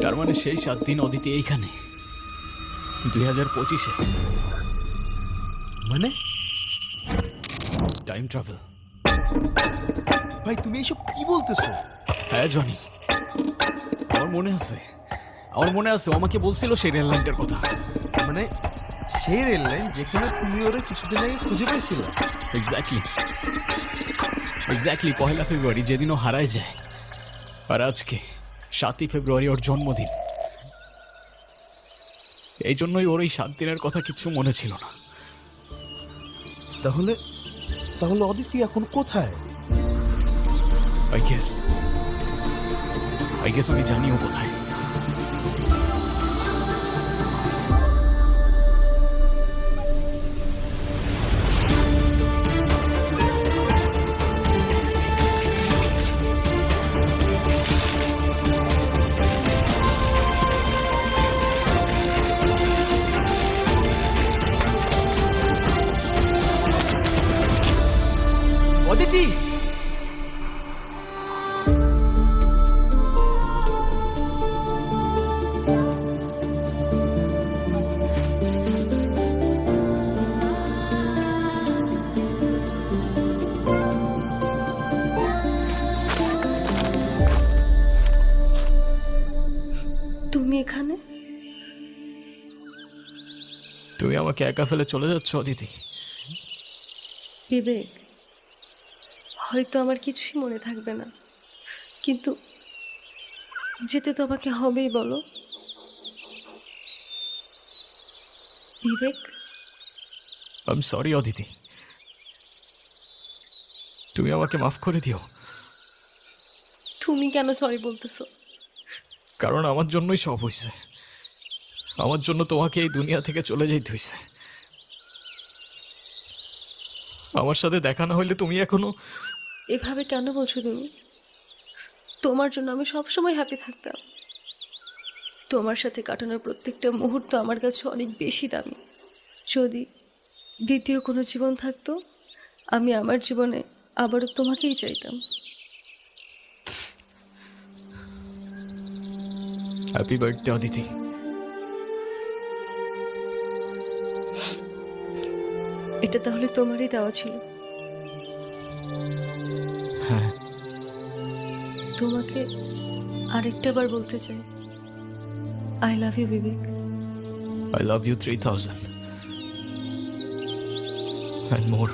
তার মানে সেই 7 দিন অদিতি এইখানে 2025-এ। মানে টাইম ট্রাভেল। ভাই তুমি এইসব কি বলতেছো? হ্যাঁ জনি, আমার মনে আছে, ও আমাকে বলছিল সেই রেল লাইনটার কথা। মানে সেই রেল লাইন যেখানে তুমি ওরে কিছুদিন আগে খুঁজে পেয়েছিলে? এক্স্যাক্টলি 1 ফেব্রুয়ারি, যেদিন ও হারায় যায়। আর আজকে 7 ফেব্রুয়ারি ওর জন্মদিন। এই জন্যই ওর এই 7 দিনের কথা কিচ্ছু মনে ছিল না। তাহলে তাহলে অদিতি এখন কোথায়? আই গেস আমি জানি ও কোথায়। অদিতি! তুমি এখানে? তুমি আমাকে একা ফেলে চলে যাচ্ছ অদিতি? বিবেক, হয়তো আমার কিছুই মনে থাকবে না, কিন্তু যেতে তো আমাকে হবেই, বলো বিবেক। আই এম সরি অদিতি, তুমি আমাকে মাফ করে দিও। তুমি কেন সরি বলতেছো? কারণ আমার জন্যই সব হয়েছে। আমার জন্য তোমাকে এই দুনিয়া থেকে চলে যেতে হয়েছে। আমার সাথে দেখা না হইলে তুমি এখনো... এভাবে কেন বলছো তুমি? তোমার জন্য আমি সবসময় হ্যাপি থাকতাম। তোমার সাথে কাটানোর প্রত্যেকটা মুহূর্ত আমার কাছে অনেক বেশি দামি। যদি দ্বিতীয় কোনো জীবন থাকতো, আমি আমার জীবনে আবারও তোমাকেই চাইতাম। Happy birthday Aditi. এটা তাহলে তোমারই দেওয়া ছিল? হ্যাঁ। তোমাকে আরেকটা বার বলতে চাই, I love you Bibek. I love you 3000 and more.